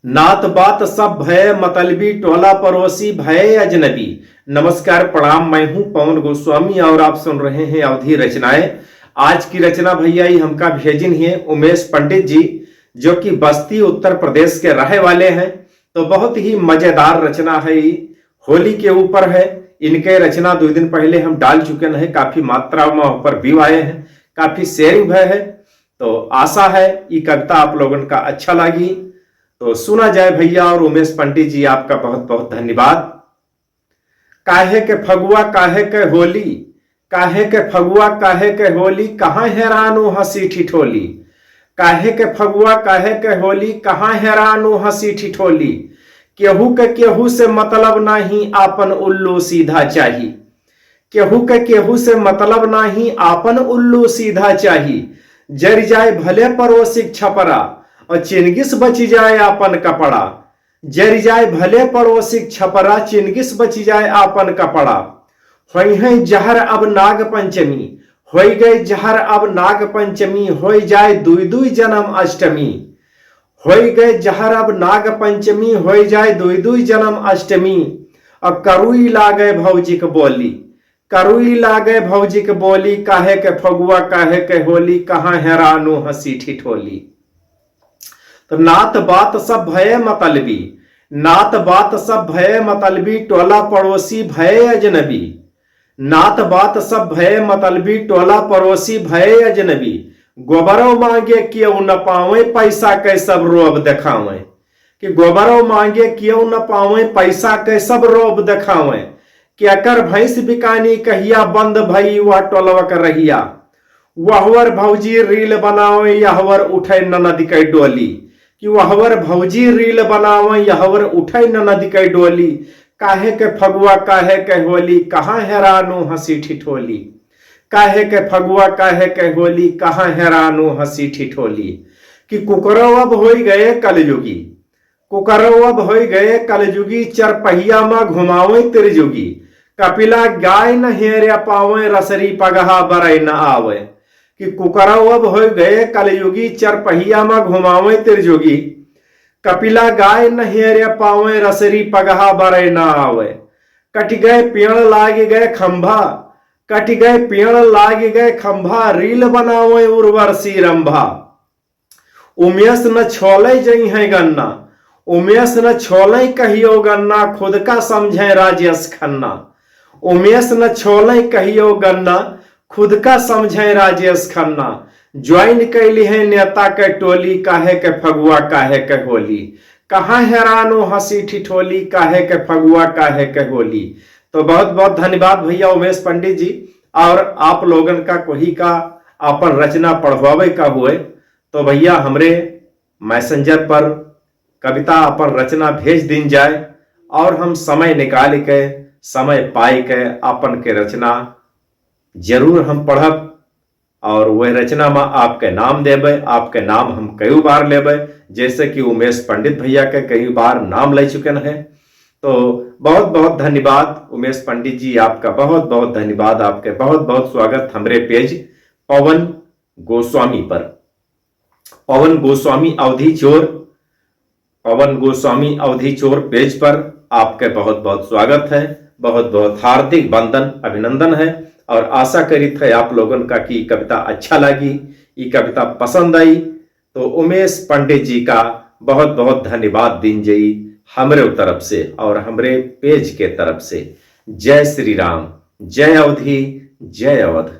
नात बात सब भय मतलबी टोला पड़ोसी भय अजनबी। नमस्कार प्रणाम, मैं हूं पवन गोस्वामी और आप सुन रहे हैं अवधि रचनाएं। आज की रचना भैया ही हमका भेजिन है उमेश पंडित जी, जो कि बस्ती उत्तर प्रदेश के रहे वाले हैं। तो बहुत ही मजेदार रचना है, होली के ऊपर है। इनके रचना 2 दिन पहले हम डाल चुके हैं, काफी मात्रा में ऊपर व्यू आए हैं, काफी शेयरिंग भय है। तो आशा है ये कविता आप लोगों का अच्छा लगी, तो सुना जाए भैया। और उमेश पंडित जी आपका बहुत बहुत धन्यवाद। काहे के फगुआ काहे के होली, काहे के फगुआ काहे के होली, कहाँ हैरानू हंसी ठिठोली। काहे के फगुआ काहे के होली, कहाँ हैरानू हंसी ठिठोली। केहू के केहू से मतलब नहीं, आपन उल्लू सीधा चाही। केहू के केहू से मतलब नहीं, आपन उल्लू सीधा चाही। जर जाए भले पड़ोसी छपरा, और चिनगिस बची जाए आपन कपड़ा। जर जाए भले पड़ोसी छपरा, चिनगिस बची जाए आपन कपड़ा। होई है जहर अब नाग पंचमी, होई गए जहर अब नाग पंचमी, होई जाए दुई दुई जन्म अष्टमी। होई गए जहर अब नाग पंचमी, होई जाए दुई दुई जन्म अष्टमी। अब करुई लागे भौजी के बोली, करुई लागे भौजी के बोली, काहे के फगुआ काहे के होली, कहाँ हैरानू हंसी ठिठोली। तो नात बात सब भय मतलबी, नात बात सब भय मतलबी, टोला पड़ोसी भय अजनबी। नात बात सब भय मतलबी, टोला पड़ोसी भय अजनबी। गोबरों मांगे क्यों न पावे, पैसा के सब रोब दिखावे। कि गोबरों मांगे क्यों न पावे, पैसा के सब रोब दिखावे। कि अकर भैंस बिकानी कहिया, बंद भई वह टोलवक रहिया। वहवर भौजी रील बनावे, यहवर उठे ननद के डोली। कि वहवर भौजी रील बनावे, यहवर उठे ननद के डोली। काहे के फगुआ काहे के होली, कहाँ हैरानू हंसी ठिठोली। काहे के फगुआ काहे के होली, कहाँ हैरानू हंसी ठिठोली। कि कुकरो अब हो गए कलयुगी, कुकरो अब हो गए कलयुगी, चरपहिया में घुमावे त्रिजुगी। कपिला गाय न हेरे पावे, रसरी पगहा बरई न आवे। कि कुकरो अब हो गए कलयुगी, चरपहिया में घुमावे त्रिजुगी। कपिला गाय न हेरे पावे, रसरी पगहा बरई न आवे। कट गए पेड़ लाग गए खंभा, कट गए पेड़ लाग गए खंभा, रील बनावे उर्वशी रंभा। उमेश न छोले जई है गन्ना, उमेश न छोले कहियो गन्ना, खुद का समझे राजेश खन्ना। उमेश न छोले कहियो गन्ना, खुद का समझे राजेश खन्ना। ज्वाइन कैली है नेता के टोली, काहे के फगुआ काहे के होली। कहाँ हैरानो हंसी ठिठोली, काहे के फगुआ काहे के होली। तो बहुत बहुत धन्यवाद भैया उमेश पंडित जी। और आप लोगन का कोई का अपन रचना पढ़वावे का हुए तो भैया हमरे मैसेंजर पर कविता अपन रचना भेज दिन जाए, और हम समय निकाल के समय पाई के अपन के रचना जरूर हम पढ़ब। और वह रचना में आपके नाम देवे, आपके नाम हम कई बार लेवे, जैसे कि उमेश पंडित भैया के कई बार नाम ले चुके हैं। तो बहुत बहुत धन्यवाद उमेश पंडित जी, आपका बहुत बहुत धन्यवाद। आपके बहुत बहुत स्वागत हमरे पेज पवन गोस्वामी पर, पवन गोस्वामी अवधि चोर, पवन गोस्वामी अवधि चोर पेज पर आपके बहुत बहुत स्वागत है। बहुत बहुत हार्दिक वंदन अभिनंदन है। और आशा करित है आप लोगों का कि कविता अच्छा लगी, ये कविता पसंद आई। तो उमेश पंडित जी का बहुत बहुत धन्यवाद दिन जई हमरे तरफ से और हमरे पेज के तरफ से। जय श्री राम, जय अवधि, जय अवध।